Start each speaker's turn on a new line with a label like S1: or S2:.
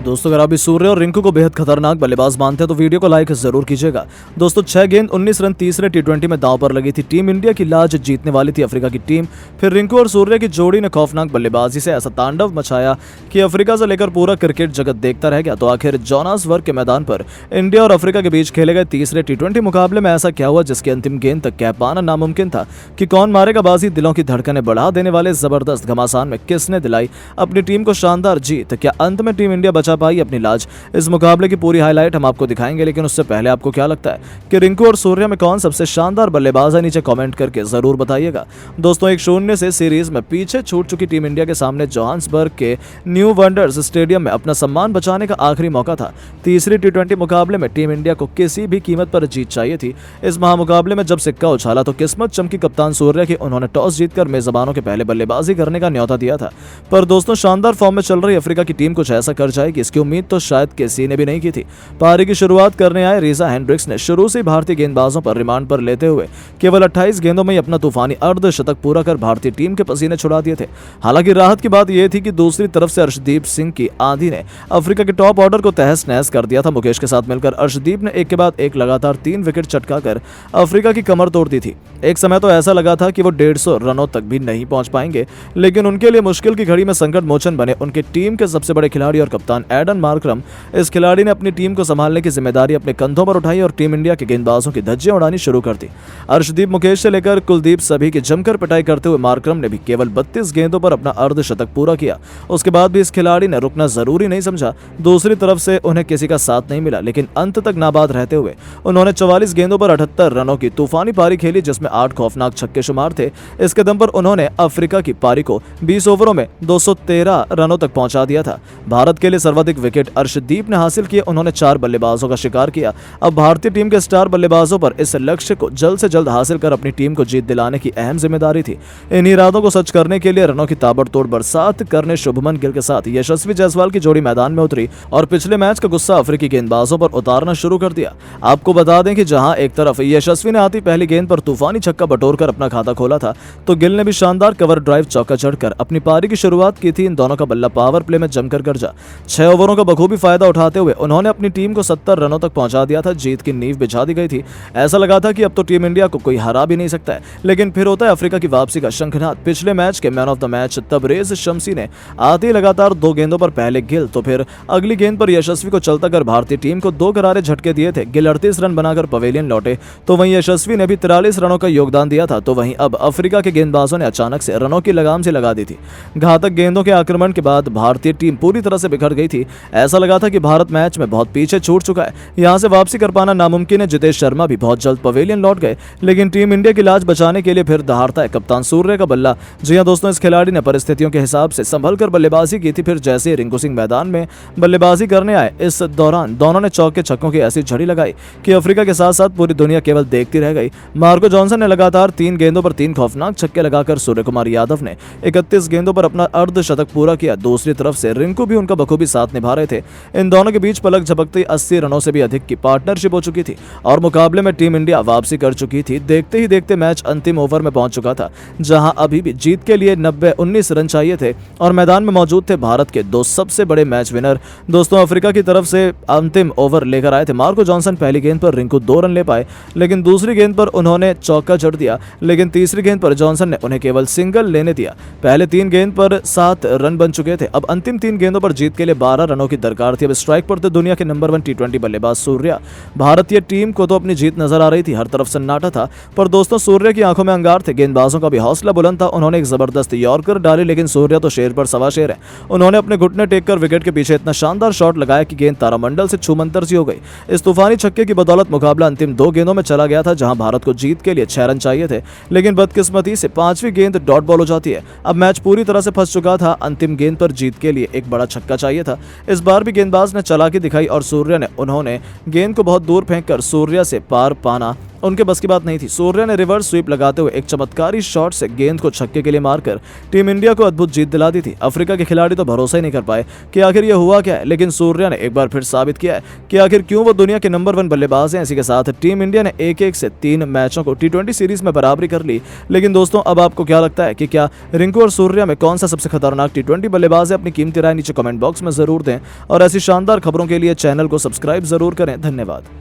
S1: दोस्तों अगर आप इस सूर्य और रिंकू को बेहद खतरनाक बल्लेबाज मानते हैं तो वीडियो को लाइक जरूर कीजिएगा। दोस्तों 6 गेंद 19 रन तीसरे टी20 में दांव पर लगी थी। टीम इंडिया की लाज जीतने वाली थी अफ्रीका की टीम। फिर रिंकू और सूर्य की जोड़ी ने खौफनाक बल्लेबाजी से ऐसा तांडव मचाया कि अफ्रीका से लेकर पूरा क्रिकेट जगत देखता रह गया। तो आखिर जोहान्सबर्ग के मैदान पर इंडिया और अफ्रीका के बीच खेले गए तीसरे टी20 मुकाबले में ऐसा क्या हुआ जिसकी अंतिम गेंद तक कह पाना नामुमकिन था कि कौन मारेगा बाजी। दिलों की धड़कनें बढ़ा देने वाले जबरदस्त घमासान में किसने दिलाई अपनी टीम को शानदार जीत। क्या अंत में टीम इंडिया बचा पाई अपनी लाज? इस मुकाबले की पूरी हाईलाइट हम आपको दिखाएंगे, लेकिन उससे पहले आपको क्या लगता है कि रिंकू और सूर्य में कौन सबसे शानदार बल्लेबाज है? नीचे कमेंट करके जरूर बताइएगा। दोस्तों 1-0 से सीरीज में पीछे छूट चुकी टीम इंडिया के सामने जोहान्सबर्ग के न्यू वंडर्स स्टेडियम में अपना सम्मान बचाने का आखिरी मौका था। तीसरी टी20 मुकाबले में टीम इंडिया को किसी भी कीमत पर जीत चाहिए थी। इस महामुकाबले में जब सिक्का उछाला तो किस्मत चमकी कप्तान सूर्य की। उन्होंने टॉस जीतकर मेजबानों के पहले बल्लेबाजी करने का न्योता दिया था। पर दोस्तों शानदार फॉर्म में चल रही अफ्रीका की टीम कुछ ऐसा कर जाएगी इसकी उम्मीद तो शायद किसी ने भी नहीं की थी। पारी की शुरुआत करने आए रीजा हेंड्रिक्स ने शुरू से भारतीय गेंदबाजों पर रिमांड पर लेते हुए केवल 28 गेंदों में ही अपना तूफानी अर्धशतक पूरा कर भारतीय टीम के पसीने छुड़ा दिए थे। हालांकि राहत की बात यह थी कि दूसरी तरफ से अर्शदीप सिंह की आंधी ने अफ्रीका के टॉप ऑर्डर को तहस नहस कर दिया था। मुकेश के साथ मिलकर अर्शदीप ने एक के बाद एक लगातार 3 विकेट चटकाकर अफ्रीका की कमर तोड़ दी थी। एक समय तो ऐसा लगा था कि वो 150 रनों तक भी नहीं पहुंच पाएंगे, लेकिन उनके लिए मुश्किल की घड़ी में संकट मोचन बने उनकी टीम के सबसे बड़े खिलाड़ी और कप्तान एडन मार्करम। इस खिलाड़ी ने अपनी टीम को संभालने की जिम्मेदारी अपने कंधों पर उठाई और टीम इंडिया के गेंदबाजों की धज्जियां उड़ानी शुरू कर दी। अर्शदीप, मुकेश से लेकर कुलदीप सभी की जमकर पिटाई करते हुए मार्करम ने भी केवल 32 गेंदों पर अपना अर्धशतक पूरा किया। उसके बाद भी इस खिलाड़ी ने रुकना जरूरी नहीं समझा। दूसरी तरफ से उन्हें किसी का साथ नहीं मिला, लेकिन अंत तक नाबाद रहते हुए उन्होंने 44 गेंदों पर 78 रनों की तूफानी पारी खेली, जिसमें 8 खौफनाक छक्के शुमार थे। इसके दम पर उन्होंने अफ्रीका की पारी को 20 ओवरों में 213 रनों तक पहुंचा दिया था। भारत के लिए सर्वाधिक विकेट अर्शदीप ने हासिल किए। उन्होंने 4 बल्लेबाजों का शिकार किया। अब भारतीय टीम के स्टार बल्लेबाजों पर इस लक्ष्य को जल्द से जल्द हासिल कर अपनी टीम को जीत दिलाने की अहम जिम्मेदारी थी। इन इरादों को सच करने के लिए रनों की ताबड़तोड़ बरसात करने शुभमन गिल के साथ यशस्वी जायसवाल की जोड़ी मैदान में उतरी और पिछले मैच का गुस्सा अफ्रीकी गेंदबाजों पर उतारना शुरू कर दिया। आपको बता दें कि जहां एक तरफ यशस्वी ने आती पहली गेंद पर तूफानी छक्का बटोरकर अपना खाता खोला था, तो गिल ने भी शानदार कवर ड्राइव चौका चढ़कर अपनी पारी की शुरुआत की थी। इन दोनों का बल्ला पावर प्ले में जमकर गरजा। 6 ओवरों का बखूबी फायदा उठाते हुए उन्होंने अपनी टीम को 70 रनों तक पहुंचा दिया था। जीत की नींव बिछा दी गई थी। ऐसा लगा था कि अब तो टीम इंडिया को कोई हरा भी नहीं सकता है, लेकिन फिर होता है अफ्रीका की वापसी का शंखनाद। पिछले मैच के man of the match Tabraiz Shamsi ने आते लगातार 2 गेंदों पर पहले गिल तो फिर अगली गेंद पर यशस्वी को चलता कर भारतीय टीम को 2 करारे झटके दिए थे। गिल 38 रन बनाकर पवेलियन लौटे तो वहीं यशस्वी ने भी 43 रनों का योगदान दिया था। तो वहीं अब अफ्रीका के गेंदबाजों ने अचानक से रनों की लगाम से लगा दी थी। घातक गेंदों के आक्रमण के बाद भारतीय टीम पूरी तरह से बिखर गई थी। ऐसा लगा था कि भारत मैच में बहुत पीछे छूट चुका है, यहां से वापसी कर पाना नामुमकिन है। जितेश शर्मा भी बहुत जल्द पवेलियन लौट गए, लेकिन टीम इंडिया की लाज बचाने के लिए फिर दहाड़ता है कप्तान सूर्य का बल्ला। जी हां दोस्तों, इस खिलाड़ी ने परिस्थितियों के हिसाब से संभल कर बल्लेबाजी की थी। फिर जैसे रिंकू सिंह मैदान में बल्लेबाजी करने आए, इस दौरान दोनों ने चौके छक्कों की ऐसी झड़ी लगाई कि अफ्रीका के साथ साथ पूरी दुनिया केवल देखती रह गई। मार्को जॉनसन ने लगातार 3 गेंदों पर 3 खौफनाक छक्के लगाकर सूर्य कुमार यादव ने 31 गेंदों पर अपना अर्धशतक पूरा किया। दूसरी तरफ से रिंकू भी उनका बखूबी साथ निभा रहे थे। इन दोनों के बीच पलक झपकते 80 रनों से भी अधिक की पार्टनरशिप हो चुकी थी और मुकाबले में टीम इंडिया वापसी कर चुकी थी। देखते ही देखते मैच अंतिम ओवर में पहुंच चुका था, जहां अभी भी जीत के लिए 90-19 रन चाहिए थे और मैदान में मौजूद थे भारत के 2 सबसे बड़े मैच विनर। दोस्तों अफ्रीका की तरफ से अंतिम ओवर लेकर आए थे मार्को जॉनसन। पहली गेंद पर रिंकू 2 रन ले पाए, लेकिन दूसरी गेंद पर उन्होंने चौका जड़ दिया, लेकिन तीसरी गेंद पर जॉनसन ने उन्हें केवल सिंगल लेने दिया। पहले 3 गेंद पर 7 रन बन चुके थे। अब अंतिम 3 गेंदों पर जीत के लिए 12 रनों की दरकार थी। अब स्ट्राइक पर थे दुनिया के नंबर 1 टी20 बल्लेबाज सूर्या। भारतीय टीम को तो अपनी जीत नजर आ रही थी, हर तरफ सन्नाटा था, पर दोस्तों सूर्य की आंखों में अंगार थे। गेंदबाजों का भी हौसला बुलंद था। उन्होंने एक जबरदस्त यॉर्कर डाली, लेकिन सूर्या तो शेर पर सवा शेर है। उन्होंने अपने घुटने टेक कर विकेट के पीछे इतना शानदार शॉट लगाया कि गेंद तारामंडल से छूमंतर सी हो गई। इस तूफानी छक्के की बदौलत मुकाबला अंतिम 2 गेंदों में चला गया था, जहां भारत को जीत के लिए 6 रन चाहिए थे, लेकिन बदकिस्मती से 5वीं गेंद डॉट बॉल हो जाती है। अब मैच पूरी तरह से फंस चुका था। अंतिम गेंद पर जीत के लिए एक बड़ा छक्का चाहिए था। इस बार भी गेंदबाज ने चालाकी दिखाई और सूर्य ने उन्होंने गेंद को बहुत दूर फेंककर सूर्या से पार पाना उनके बस की बात नहीं थी। सूर्या ने रिवर्स स्वीप लगाते हुए एक चमत्कारी शॉट से गेंद को छक्के के लिए मारकर टीम इंडिया को अद्भुत जीत दिला दी थी। अफ्रीका के खिलाड़ी तो भरोसा ही नहीं कर पाए कि आखिर ये हुआ क्या है, लेकिन सूर्या ने एक बार फिर साबित किया है कि आखिर क्यों वो दुनिया के नंबर 1 बल्लेबाज हैं। इसी के साथ टीम इंडिया ने 1-1 से 3 मैचों को T20 सीरीज में बराबरी कर ली। लेकिन दोस्तों, अब आपको क्या लगता है कि क्या रिंकू और सूर्या में कौन सा सबसे खतरनाक T20 बल्लेबाज है? अपनी कीमती राय नीचे कमेंट बॉक्स में जरूर दें और ऐसी शानदार खबरों के लिए चैनल को सब्सक्राइब जरूर करें। धन्यवाद।